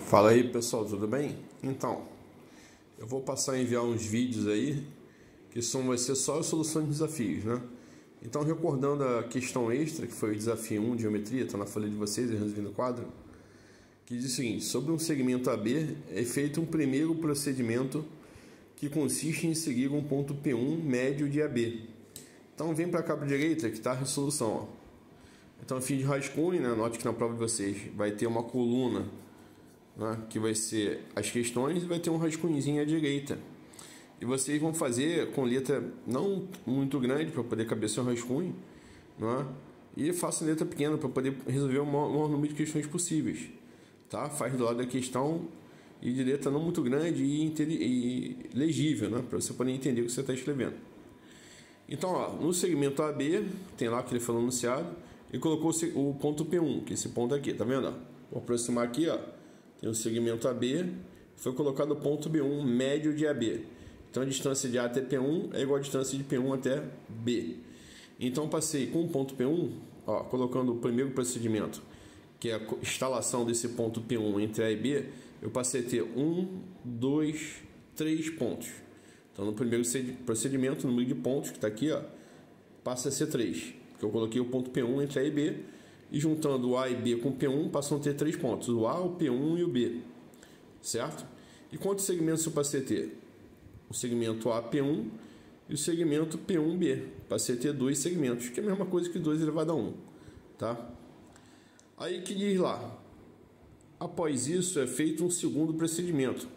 Fala aí pessoal, tudo bem? Então, eu vou passar a enviar uns vídeos aí que vai ser só a solução de desafios, né? Então, recordando a questão extra, que foi o desafio 1 de geometria, está na folha de vocês, resumindo o quadro, que diz o seguinte: sobre um segmento AB é feito um primeiro procedimento que consiste em seguir um ponto P1 médio de AB. Então, vem para cá para a direita que está a resolução, ó. Então, fim de rascunho, né? Note que na prova de vocês vai ter uma coluna, né, que vai ser as questões, e vai ter um rascunhozinho à direita. E vocês vão fazer com letra não muito grande para poder caber seu rascunho, né, e façam letra pequena para poder resolver o maior número de questões possíveis. Tá? Faz do lado da questão e de letra não muito grande e legível, né, para você poder entender o que você está escrevendo. Então, ó, no segmento AB, tem lá que ele falou anunciado, e colocou o ponto P1, que é esse ponto aqui, tá vendo? Vou aproximar aqui, ó. Tem o segmento AB, foi colocado o ponto B1 médio de AB. Então a distância de A até P1 é igual a distância de P1 até B. Então passei com o ponto P1, ó, colocando o primeiro procedimento, que é a instalação desse ponto P1 entre A e B, eu passei a ter 1, 2, 3 pontos. Então no primeiro procedimento, o número de pontos que está aqui, ó, passa a ser 3, porque eu coloquei o ponto P1 entre A e B, e juntando o A e B com o P1, passam a ter 3 pontos, o A, o P1 e o B, certo? E quantos segmentos eu passei a ter? O segmento A, P1 e o segmento P1B. Passei a ter 2 segmentos, que é a mesma coisa que 2 elevado a 1, tá? Aí que diz lá, após isso é feito um segundo procedimento,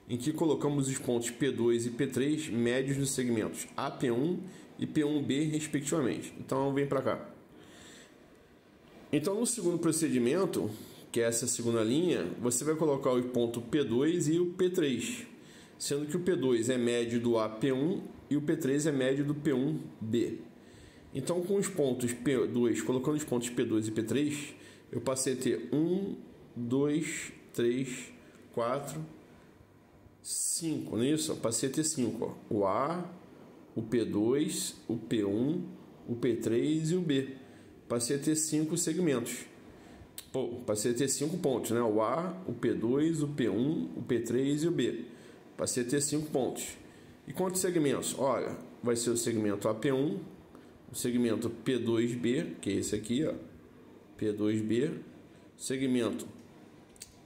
em que colocamos os pontos P2 e P3 médios dos segmentos A, P1 e P1B, respectivamente. Então, vem para cá. Então, no segundo procedimento, que é essa segunda linha, você vai colocar o ponto P2 e o P3, sendo que o P2 é médio do AP1 e o P3 é médio do P1B. Então, com os pontos P2, colocando os pontos P2 e P3, eu passei a ter 1, 2, 3, 4, 5, não é isso? Eu passei a ter 5, ó. O A, o P2, o P1, o P3 e o B. Passei a ter 5 segmentos. Pô, passei a ter 5 pontos, né? O A, o P2, o P1, o P3 e o B. Passei a ter 5 pontos. E quantos segmentos? Olha, vai ser o segmento AP1, o segmento P2B, que é esse aqui, ó. P2B, segmento,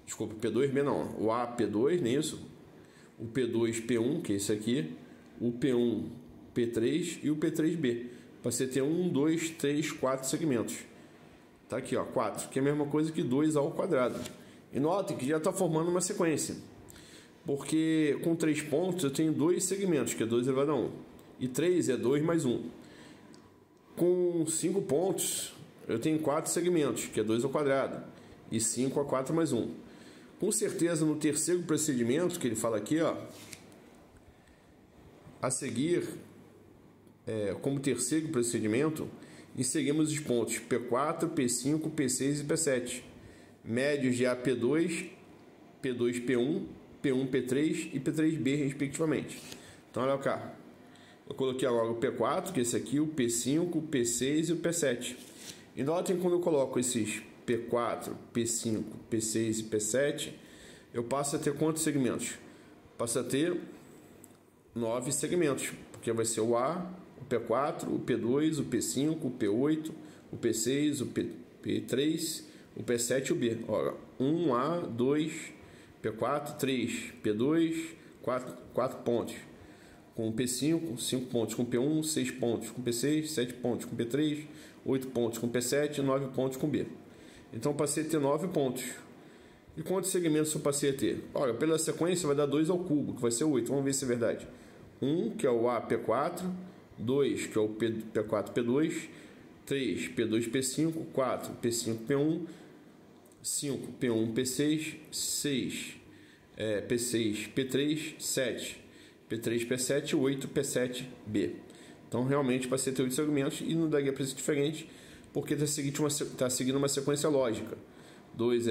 desculpa, P2B não, o A, P2, não é isso? O P2, P1, que é esse aqui, o P1, P3 e o P3B. Passei a ter 1, 2, 3, 4 segmentos. Tá aqui, ó, 4, que é a mesma coisa que 2 ao quadrado. E notem que já está formando uma sequência. Porque com 3 pontos eu tenho 2 segmentos, que é 2 elevado a 1. E 3 é 2 mais 1. Com 5 pontos eu tenho 4 segmentos, que é 2 ao quadrado. E 5 a 4 mais 1. Com certeza no terceiro procedimento, que ele fala aqui, ó, a seguir, como terceiro procedimento, inserimos os pontos P4, P5, P6 e P7, médios de AP2, P2, P1, P1, P3 e P3B, respectivamente. Então, olha cá. Eu coloquei agora o P4, que é esse aqui, o P5, o P6 e o P7. E notem quando eu coloco esses P4, P5, P6 e P7, eu passo a ter quantos segmentos? Passo a ter 9 segmentos, porque vai ser o A, o P4, o P2, o P5, o P8, o P6, o P3, o P7 e o B. Olha, 1A, 2, P4, 3, P2, 4 pontos. Com o P5, 5 pontos com o P1, 6 pontos com o P6, 7 pontos com o P3, 8 pontos com o P7 e 9 pontos com o B. Então, passei a ter 9 pontos. E quantos segmentos eu passei a ter? Olha, pela sequência vai dar 2 ao cubo, que vai ser 8. Vamos ver se é verdade. 1, que é o A, P4. 2, que é o P4, P2, 3, P2, P5, 4, P5, P1, 5, P1, P6, 6, P6, P3, 7, P3, P7, 8, P7B. Então, realmente, passei a ter 8 segmentos e não daria para ser diferente, porque está seguindo uma sequência lógica. 2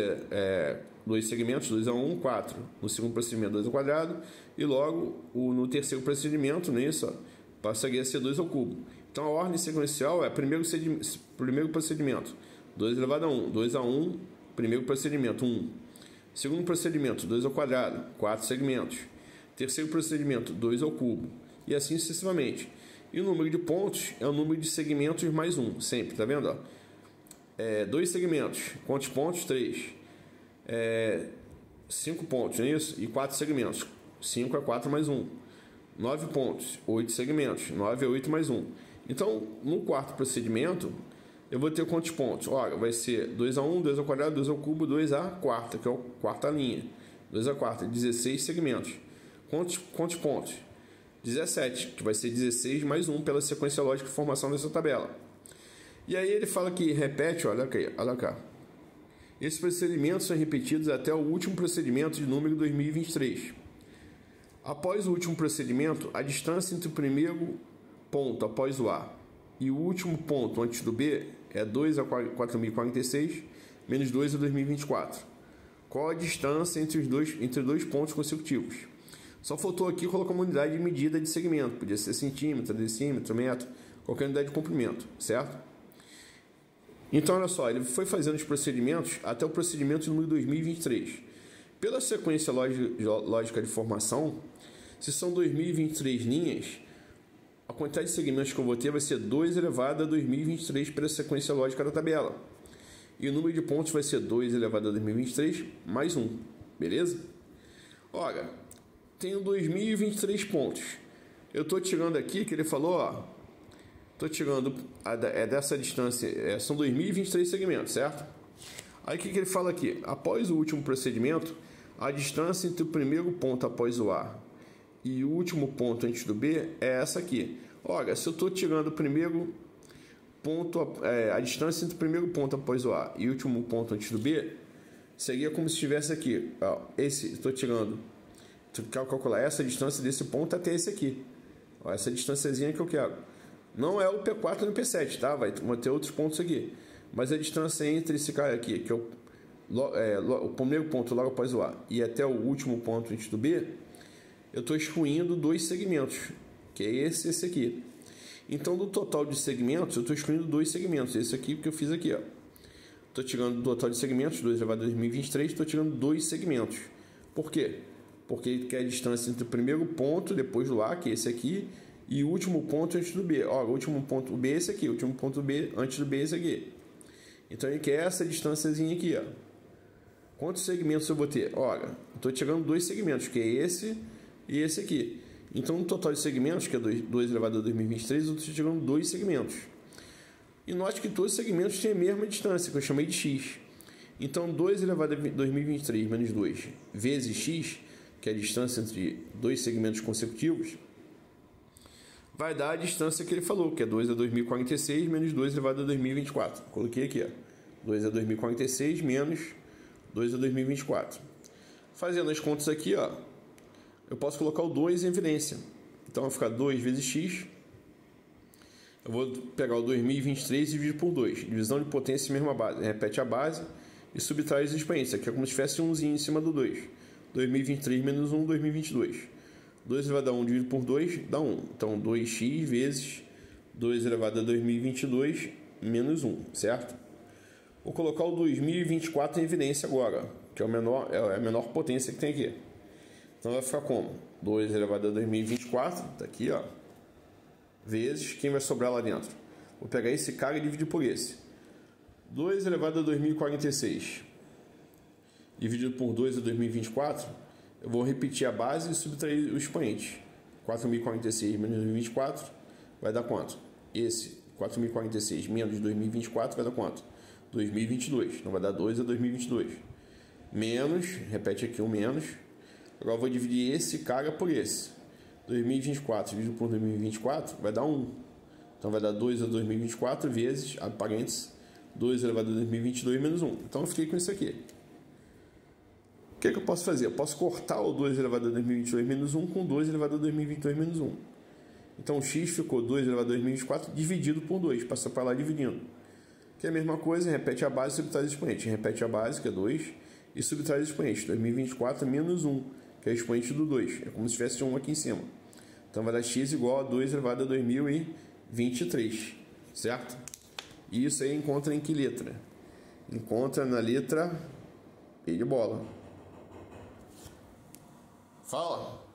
2 segmentos, 2 a 1, 4. No segundo procedimento, 2 ao quadrado. E logo, no terceiro procedimento, nisso, ó, passaria a ser 2 ao cubo. Então, a ordem sequencial é primeiro procedimento, 2 elevado a 1. 2 a 1, primeiro procedimento, 1. Segundo procedimento, 2 ao quadrado, 4 segmentos. Terceiro procedimento, 2 ao cubo. E assim sucessivamente. E o número de pontos é o número de segmentos mais 1, sempre, tá vendo? 2 segmentos, quantos pontos? 3. 5 pontos, não é isso? E 4 segmentos. 5 é 4 mais 1. 9 pontos, 8 segmentos. 9 é 8 mais 1. Então, no quarto procedimento, eu vou ter quantos pontos? Olha, vai ser 2 a 1, 2 ao quadrado, 2 ao cubo, 2 a quarta, que é a quarta linha. 2 a quarta, 16 segmentos. Quantos pontos? 17, que vai ser 16 mais 1 pela sequência lógica de formação dessa tabela. E aí ele fala que repete, olha cá. Esses procedimentos são repetidos até o último procedimento de número 2023. Após o último procedimento, a distância entre o primeiro ponto após o A e o último ponto antes do B é 2 a 4.046 menos 2 a 2024. Qual a distância entre dois pontos consecutivos? Só faltou aqui colocar uma unidade de medida de segmento. Podia ser centímetro, decímetro, metro, qualquer unidade de comprimento, certo? Então, olha só, ele foi fazendo os procedimentos até o procedimento número 2023. Pela sequência lógica de formação, se são 2023 linhas, a quantidade de segmentos que eu vou ter vai ser 2 elevado a 2023 pela sequência lógica da tabela. E o número de pontos vai ser 2 elevado a 2023 mais 1, beleza? Olha, tenho 2023 pontos. Eu estou tirando aqui, que ele falou, estou tirando dessa distância, são 2023 segmentos, certo? Aí o que ele fala aqui? Após o último procedimento, a distância entre o primeiro ponto após o A e o último ponto antes do B é essa aqui. Olha, se eu estou tirando o primeiro ponto, a distância entre o primeiro ponto após o A e o último ponto antes do B, seria como se estivesse aqui. Estou tirando, quero calcular essa distância desse ponto até esse aqui. Essa distânciazinha que eu quero. Não é o P4 e o P7, tá? Vai ter outros pontos aqui. Mas a distância entre esse cara aqui, que é o primeiro ponto logo após o A, e até o último ponto antes do B, eu estou excluindo 2 segmentos, que é esse e esse aqui. Então, do total de segmentos, eu estou excluindo 2 segmentos. Esse aqui que eu fiz aqui, estou tirando do total de segmentos, 2 elevado a 2023, estou tirando 2 segmentos. Por quê? Porque ele quer a distância entre o primeiro ponto, depois do A, que é esse aqui, e o último ponto antes do B. O último ponto B é esse aqui, o último ponto B antes do B é esse aqui. Então, ele quer essa distânciazinha aqui, Quantos segmentos eu vou ter? Olha, estou tirando 2 segmentos, que é esse e esse aqui. Então, no total de segmentos, que é 2 elevado a 2023, eu estou tirando 2 segmentos. E note que todos os segmentos têm a mesma distância, que eu chamei de x. Então, 2 elevado a 2023 menos 2 vezes x, que é a distância entre 2 segmentos consecutivos, vai dar a distância que ele falou, que é 2 a 2046 menos 2 elevado a 2024. Coloquei aqui, 2 a 2046 menos 2 a 2024. Fazendo as contas aqui, eu posso colocar o 2 em evidência. Então, vai ficar 2 vezes x. Eu vou pegar o 2023 e dividir por 2. Divisão de potência em mesma base. Repete a base e subtrai os expoentes. Aqui é como se tivesse um zinho em cima do 2. 2023 menos 1, 2022. 2 elevado a 1 dividido por 2 dá 1. Então, 2x vezes 2 elevado a 2022 menos 1, certo? Vou colocar o 2024 em evidência agora, que é a menor potência que tem aqui. Então, vai ficar como? 2 elevado a 2024, tá aqui, vezes, quem vai sobrar lá dentro? Vou pegar esse cara e dividir por esse. 2 elevado a 2046 dividido por 2 a 2024, eu vou repetir a base e subtrair o expoente. 4.046 menos 2024 vai dar quanto? Esse 4.046 menos 2024 vai dar quanto? 2022. Então vai dar 2 a 2022. Menos, repete aqui o menos. Agora eu vou dividir esse cara por esse. 2024 dividido por 2024 vai dar 1. Então vai dar 2 a 2024 vezes, abre parênteses, 2 elevado a 2022 menos 1. Então eu fiquei com isso aqui. O que eu posso fazer? Eu posso cortar o 2 elevado a 2022 menos 1 com 2 elevado a 2022 menos 1. Então o x ficou 2 elevado a 2024 dividido por 2. Passa para lá dividindo. Que é a mesma coisa, repete a base e subtrai o expoente. Repete a base, que é 2, e subtrai o expoente. 2024 menos 1, que é o expoente do 2. É como se tivesse 1 aqui em cima. Então vai dar x igual a 2 elevado a 2023. Certo? E isso aí encontra em que letra? Encontra na letra E de bola. Fala!